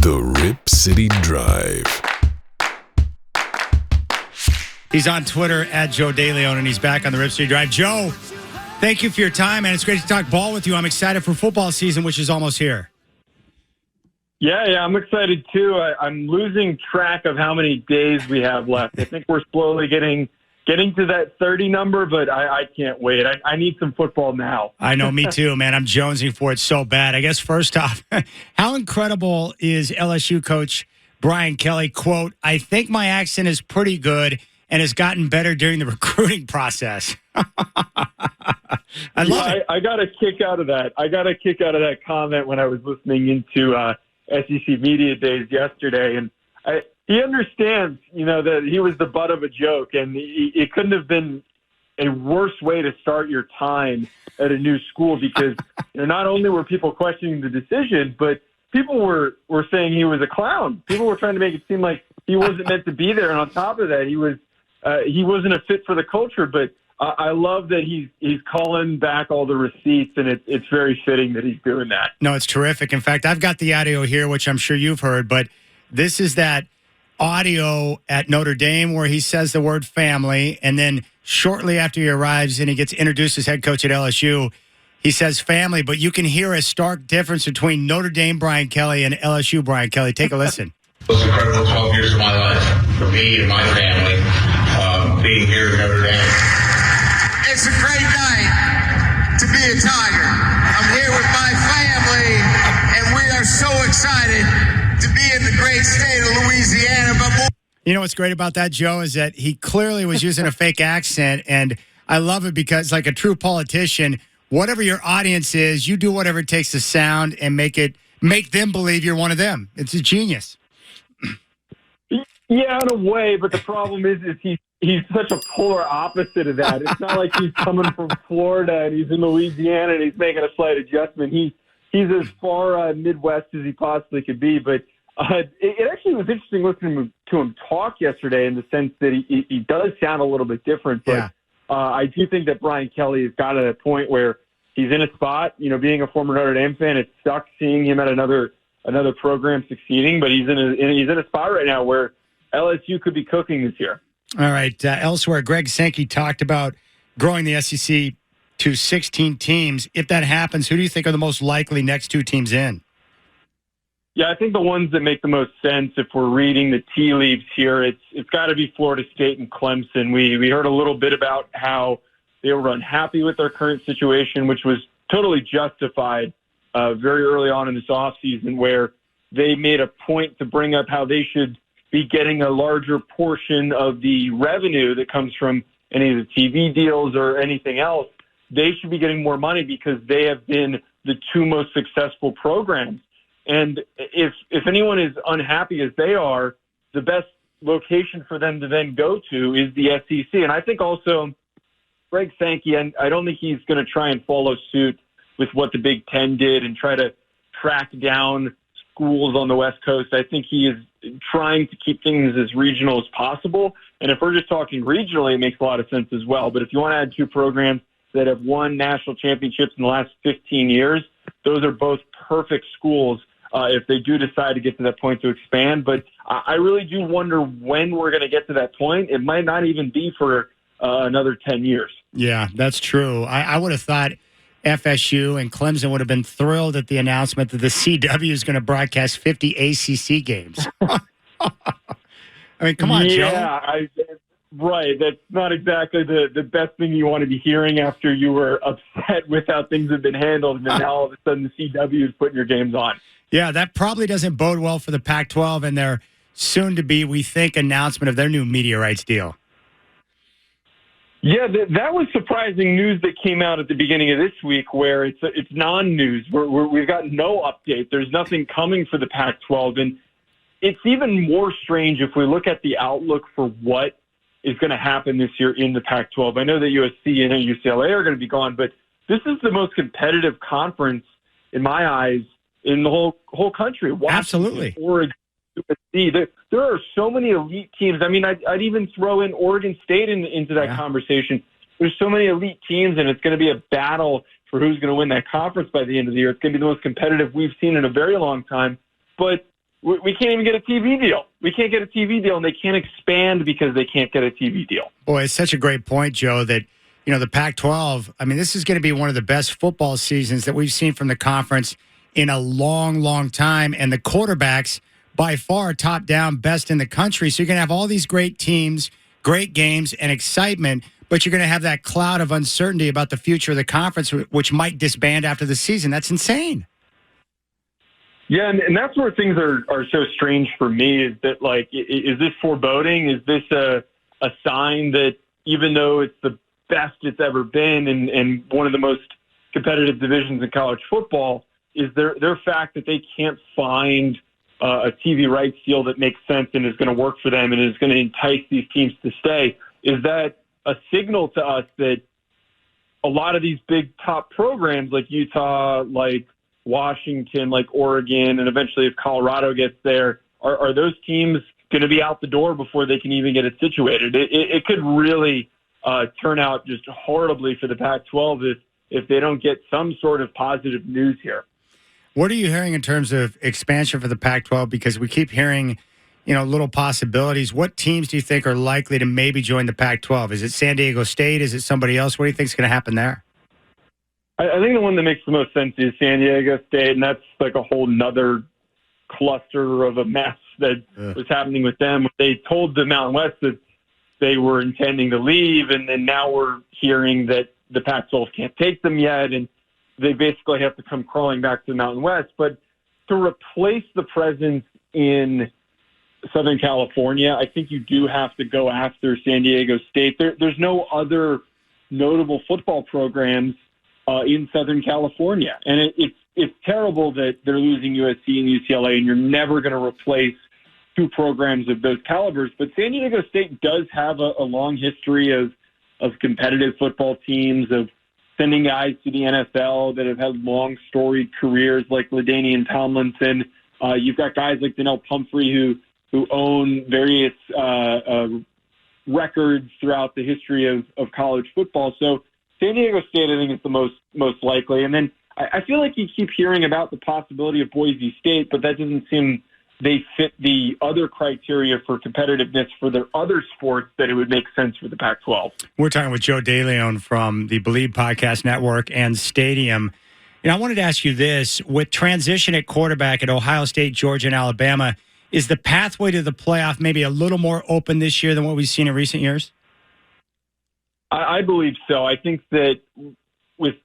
The Rip City Drive. He's on Twitter at Joe DeLeone, and he's back on the Rip City Drive. Joe, thank you for your time, and it's great to talk ball with you. I'm excited for football season, which is almost here. Yeah, I'm excited too. I'm losing track of how many days we have left. I think we're slowly getting to that 30 number, but I can't wait. I need some football now. I know, me too, man. I'm jonesing for it so bad. I guess first off, how incredible is LSU coach Brian Kelly? Quote, I think my accent is pretty good and has gotten better during the recruiting process. I love it. I got a kick out of that. I got a kick out of that comment when I was listening into SEC Media Days yesterday, and he understands, that he was the butt of a joke, and it couldn't have been a worse way to start your time at a new school because not only were people questioning the decision, but people were saying he was a clown. People were trying to make it seem like he wasn't meant to be there, and on top of that, he wasn't a fit for the culture. But I love that he's calling back all the receipts, and it's very fitting that he's doing that. No, it's terrific. In fact, I've got the audio here, which I'm sure you've heard, but this is that audio at Notre Dame where he says the word family, and then shortly after he arrives and he gets introduced as head coach at LSU, he says family, but you can hear a stark difference between Notre Dame Brian Kelly and LSU Brian Kelly. Take a listen. It was incredible 12 years of my life for me and my family being here at Notre Dame. It's a great night to be a Tiger. I'm here with my family, and we are so excited to be in the great state of Louisiana. But more. You know what's great about that, Joe, is that he clearly was using a fake accent, and I love it because, like a true politician, whatever your audience is, you do whatever it takes to sound and make them believe you're one of them. It's a genius. Yeah, in a way, but the problem is he's such a polar opposite of that. It's not like he's coming from Florida and he's in Louisiana and he's making a slight adjustment. He's as far Midwest as he possibly could be. But it actually was interesting listening to him talk yesterday in the sense that he does sound a little bit different. But yeah. I do think that Brian Kelly has got to a point where he's in a spot. Being a former Notre Dame fan, it sucks seeing him at another program succeeding. But he's in a spot right now where LSU could be cooking this year. All right. Elsewhere, Greg Sankey talked about growing the SEC to 16 teams. If that happens, who do you think are the most likely next two teams in? Yeah, I think the ones that make the most sense, if we're reading the tea leaves here, it's got to be Florida State and Clemson. We heard a little bit about how they were unhappy with their current situation, which was totally justified very early on in this offseason, where they made a point to bring up how they should be getting a larger portion of the revenue that comes from any of the TV deals or anything else. They should be getting more money because they have been the two most successful programs. And if anyone is unhappy as they are, the best location for them to then go to is the SEC. And I think also Greg Sankey, and I don't think he's going to try and follow suit with what the Big Ten did and try to track down schools on the West Coast. I think he is trying to keep things as regional as possible. And if we're just talking regionally, it makes a lot of sense as well. But if you want to add two programs that have won national championships in the last 15 years, those are both perfect schools if they do decide to get to that point to expand. But I really do wonder when we're going to get to that point. It might not even be for another 10 years. Yeah, that's true. I would have thought FSU and Clemson would have been thrilled at the announcement that the CW is going to broadcast 50 ACC games. I mean, come on, Joe. Yeah, right. That's not exactly the best thing you want to be hearing after you were upset with how things have been handled, and then now all of a sudden the CW is putting your games on. Yeah, that probably doesn't bode well for the Pac-12 and their soon-to-be, we think, announcement of their new media rights deal. Yeah, that was surprising news that came out at the beginning of this week, where it's non-news. We've got no update. There's nothing coming for the Pac-12, and it's even more strange if we look at the outlook for what is going to happen this year in the Pac-12. I know that USC and UCLA are going to be gone, but this is the most competitive conference, in my eyes, in the whole country. Washington, absolutely. Oregon, USC. There are so many elite teams. I mean, I'd even throw in Oregon State into that conversation. There's so many elite teams, and it's going to be a battle for who's going to win that conference by the end of the year. It's going to be the most competitive we've seen in a very long time. But we can't even get a TV deal. We can't get a TV deal, and they can't expand because they can't get a TV deal. Boy, it's such a great point, Joe, that, the Pac-12, I mean, this is going to be one of the best football seasons that we've seen from the conference in a long, long time. And the quarterbacks, by far, top down, best in the country. So you're going to have all these great teams, great games, and excitement, but you're going to have that cloud of uncertainty about the future of the conference, which might disband after the season. That's insane. Yeah, and that's where things are so strange for me, is that, like, is this foreboding? Is this a sign that even though it's the best it's ever been and one of the most competitive divisions in college football, is their fact that they can't find a TV rights deal that makes sense and is going to work for them and is going to entice these teams to stay, is that a signal to us that a lot of these big top programs like Utah, like Washington, like Oregon, and eventually if Colorado gets there, are those teams going to be out the door before they can even get it situated? It could really turn out just horribly for the Pac-12 if they don't get some sort of positive news here. What are you hearing in terms of expansion for the Pac-12? Because we keep hearing, little possibilities. What teams do you think are likely to maybe join the Pac-12? Is it San Diego State? Is it somebody else? What do you think is going to happen there? I think the one that makes the most sense is San Diego State, and that's like a whole nother cluster of a mess that was happening with them. They told the Mountain West that they were intending to leave, and then now we're hearing that the Pac-12 can't take them yet, and they basically have to come crawling back to the Mountain West. But to replace the presence in Southern California, I think you do have to go after San Diego State. There's no other notable football programs in Southern California. And it's terrible that they're losing USC and UCLA, and you're never going to replace two programs of those calibers. But San Diego State does have a long history of competitive football teams, of sending guys to the NFL that have had long, storied careers like LaDainian Tomlinson. You've got guys like Donnell Pumphrey who own various records throughout the history of college football. So San Diego State, I think, is the most likely. And then I feel like you keep hearing about the possibility of Boise State, but that doesn't seem they fit the other criteria for competitiveness for their other sports that it would make sense for the Pac-12. We're talking with Joe DeLeone from the BLEAV Podcast Network and Stadium. I wanted to ask you this. With transition at quarterback at Ohio State, Georgia, and Alabama, is the pathway to the playoff maybe a little more open this year than what we've seen in recent years? I believe so. I think that with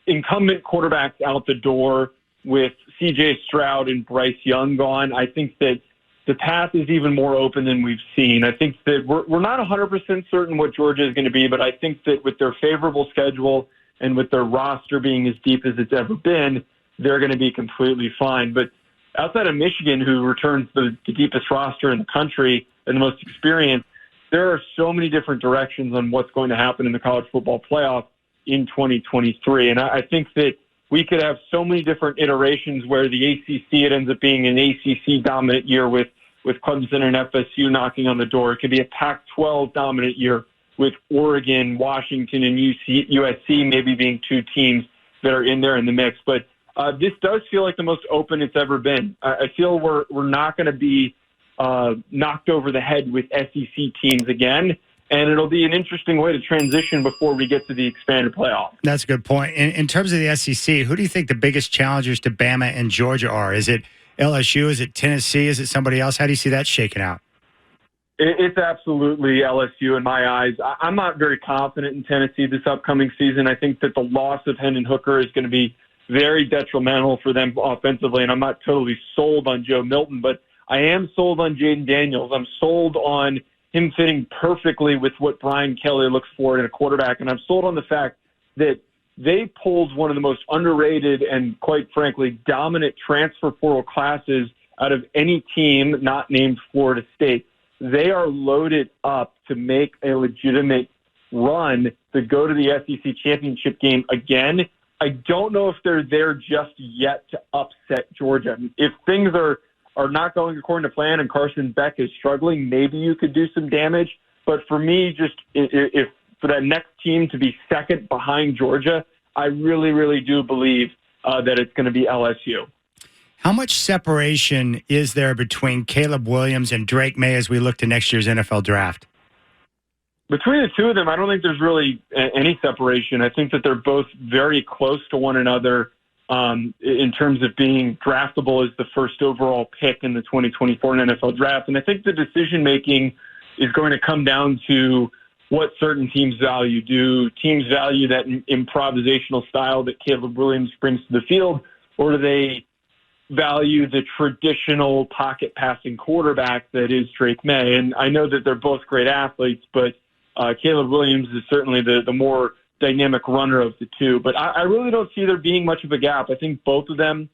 incumbent quarterbacks out the door, with C.J. Stroud and Bryce Young gone, I think that the path is even more open than we've seen. I think that we're not 100% certain what Georgia is going to be, but I think that with their favorable schedule and with their roster being as deep as it's ever been, they're going to be completely fine. But outside of Michigan, who returns the deepest roster in the country and the most experience, there are so many different directions on what's going to happen in the college football playoff in 2023. And I think that we could have so many different iterations where the ACC, it ends up being an ACC dominant year with Clemson and FSU knocking on the door. It could be a Pac-12 dominant year with Oregon, Washington, and USC maybe being two teams that are in there in the mix. But this does feel like the most open it's ever been. I feel we're not going to be knocked over the head with SEC teams again. And it'll be an interesting way to transition before we get to the expanded playoff. That's a good point. In terms of the SEC, who do you think the biggest challengers to Bama and Georgia are? Is it LSU? Is it Tennessee? Is it somebody else? How do you see that shaking out? It's absolutely LSU in my eyes. I'm not very confident in Tennessee this upcoming season. I think that the loss of Hendon Hooker is going to be very detrimental for them offensively, and I'm not totally sold on Joe Milton, but I am sold on Jaden Daniels. I'm sold on him fitting perfectly with what Brian Kelly looks for in a quarterback. And I'm sold on the fact that they pulled one of the most underrated and, quite frankly, dominant transfer portal classes out of any team not named Florida State. They are loaded up to make a legitimate run to go to the SEC championship game again. I don't know if they're there just yet to upset Georgia. If things are not going according to plan and Carson Beck is struggling, maybe you could do some damage. But for me, just if for that next team to be second behind Georgia, I really, really do believe that it's going to be LSU. How much separation is there between Caleb Williams and Drake May as we look to next year's NFL draft? Between the two of them, I don't think there's really any separation. I think that they're both very close to one another in terms of being draftable as the first overall pick in the 2024 NFL draft. And I think the decision-making is going to come down to what certain teams value. Do teams value that improvisational style that Caleb Williams brings to the field, or do they value the traditional pocket passing quarterback that is Drake May? And I know that they're both great athletes, but Caleb Williams is certainly the more dynamic runner of the two. But I really don't see there being much of a gap. I think both of them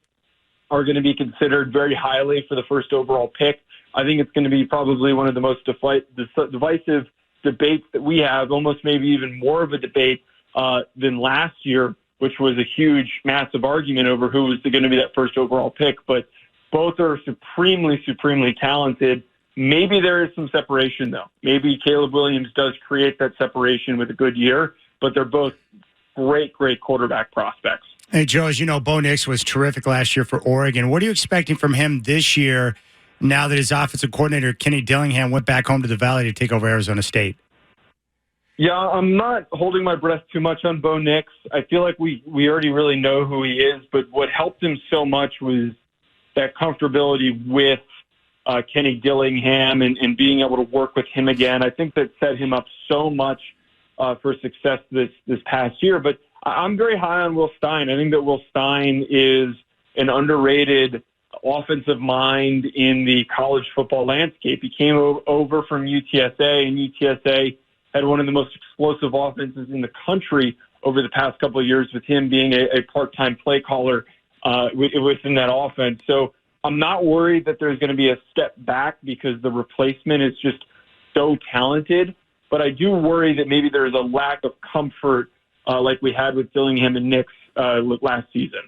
are going to be considered very highly for the first overall pick. I think it's going to be probably one of the most divisive debates that we have, almost maybe even more of a debate than last year, which was a huge, massive argument over who was going to be that first overall pick. But both are supremely, supremely talented. Maybe there is some separation, though. Maybe Caleb Williams does create that separation with a good year, but they're both great, great quarterback prospects. Hey, Joe, as you know, Bo Nix was terrific last year for Oregon. What are you expecting from him this year now that his offensive coordinator, Kenny Dillingham, went back home to the Valley to take over Arizona State? Yeah, I'm not holding my breath too much on Bo Nix. I feel like we already really know who he is, but what helped him so much was that comfortability with Kenny Dillingham and being able to work with him again. I think that set him up so much for success this past year. But I'm very high on Will Stein. I think that Will Stein is an underrated offensive mind in the college football landscape. He came over from UTSA, and UTSA had one of the most explosive offenses in the country over the past couple of years, with him being a part-time play caller within that offense. So I'm not worried that there's going to be a step back because the replacement is just so talented. But I do worry that maybe there's a lack of comfort like we had with Dillingham and Nix last season.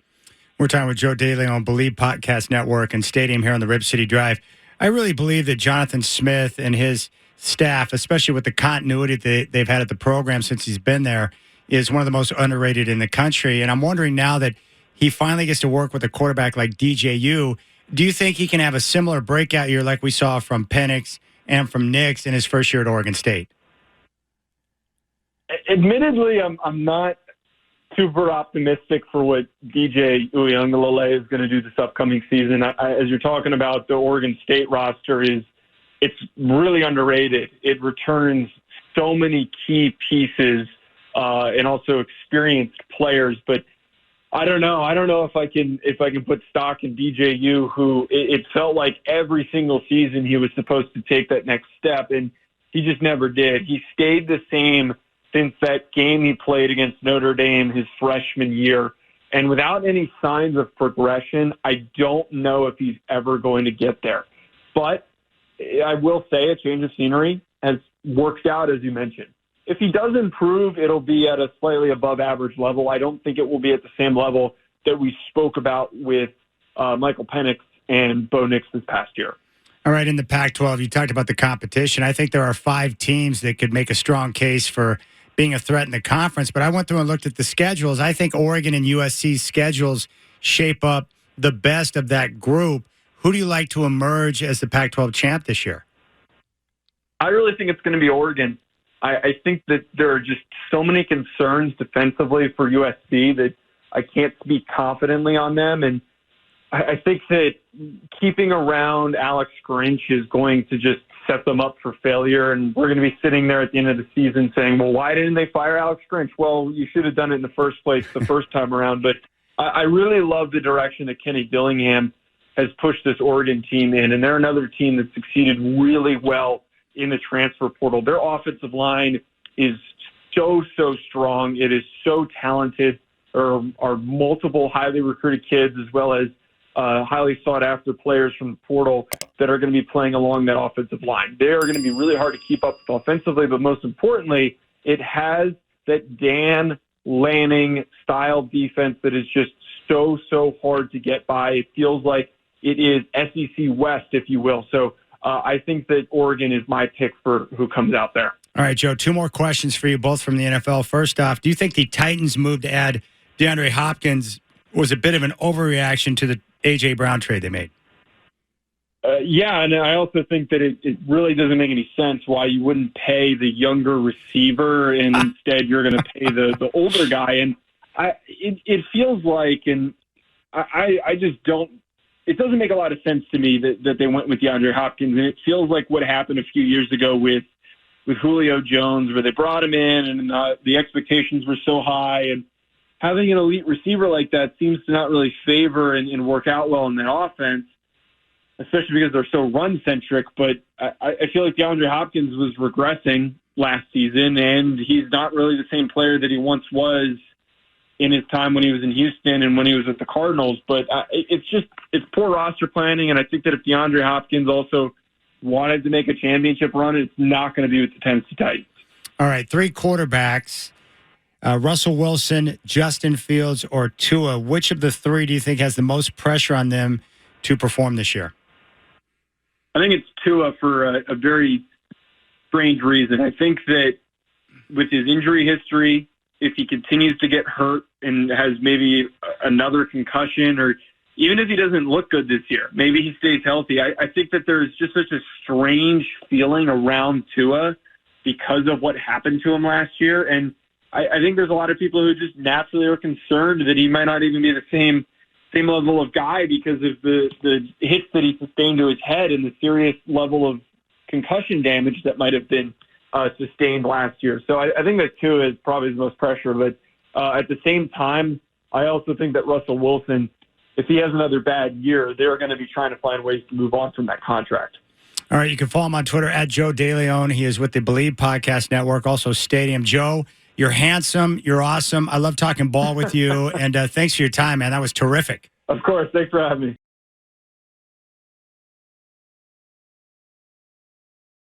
We're talking with Joe DeLeone on BLEAV Podcast Network and Stadium here on the Rip City Drive. I really believe that Jonathan Smith and his staff, especially with the continuity that they've had at the program since he's been there, is one of the most underrated in the country. And I'm wondering now that he finally gets to work with a quarterback like DJU, do you think he can have a similar breakout year like we saw from Penix and from Nix in his first year at Oregon State? Admittedly, I'm not super optimistic for what DJ Uiagalelei is going to do this upcoming season. As you're talking about, the Oregon State roster it's really underrated. It returns so many key pieces and also experienced players. But I don't know. I don't know if I can put stock in DJU, who it felt like every single season he was supposed to take that next step, and he just never did. He stayed the same since that game he played against Notre Dame his freshman year. And without any signs of progression, I don't know if he's ever going to get there. But I will say a change of scenery has worked out, as you mentioned. If he does improve, it'll be at a slightly above average level. I don't think it will be at the same level that we spoke about with Michael Penix and Bo Nix this past year. All right, in the Pac-12, you talked about the competition. I think there are 5 teams that could make a strong case for being a threat in the conference, but I went through and looked at the schedules. I think Oregon and USC's schedules shape up the best of that group. Who do you like to emerge as the Pac-12 champ this year? I really think it's going to be Oregon. I think that there are just so many concerns defensively for USC that I can't speak confidently on them. And I think that keeping around Alex Grinch is going to just set them up for failure. And we're going to be sitting there at the end of the season saying, well, why didn't they fire Alex Grinch? Well, you should have done it in the first place the first time around. But I really love the direction that Kenny Dillingham has pushed this Oregon team in. And they're another team that succeeded really well in the transfer portal. Their offensive line is so strong. It is so talented. There are multiple highly recruited kids as well as highly sought-after players from the portal that are going to be playing along that offensive line. They are going to be really hard to keep up with offensively, but most importantly, it has that Dan Lanning style defense that is just so hard to get by. It feels like it is SEC West, if you will. So I think that Oregon is my pick for who comes out there. All right, Joe, 2 more questions for you, both from the NFL. First off, do you think the Titans' move to add DeAndre Hopkins was a bit of an overreaction to the A.J. Brown trade they made. Yeah, and I also think that it really doesn't make any sense why you wouldn't pay the younger receiver and instead you're going to pay the older guy. And it feels like, and I just don't, it doesn't make a lot of sense to me that they went with DeAndre Hopkins. And it feels like what happened a few years ago with Julio Jones, where they brought him in and the expectations were so high. And having an elite receiver like that seems to not really favor and work out well in that offense, especially because they're so run-centric. But I feel like DeAndre Hopkins was regressing last season, and he's not really the same player that he once was in his time when he was in Houston and when he was with the Cardinals. But it's poor roster planning, and I think that if DeAndre Hopkins also wanted to make a championship run, it's not going to be with the Tennessee Titans. All right, 3 quarterbacks, Russell Wilson, Justin Fields, or Tua. Which of the 3 do you think has the most pressure on them to perform this year? I think it's Tua for a very strange reason. I think that with his injury history, if he continues to get hurt and has maybe another concussion, or even if he doesn't look good this year, maybe he stays healthy, I think that there's just such a strange feeling around Tua because of what happened to him last year. And I think there's a lot of people who just naturally are concerned that he might not even be the same level of guy because of the hits that he sustained to his head and the serious level of concussion damage that might have been sustained last year. So I think that Tua is probably the most pressure. But at the same time, I also think that Russell Wilson, if he has another bad year, they're going to be trying to find ways to move on from that contract. All right, you can follow him on Twitter at Joe DeLeone. He is with the BLEAV Podcast Network, also Stadium. Joe, you're handsome. You're awesome. I love talking ball with you. And thanks for your time, man. That was terrific. Of course. Thanks for having me.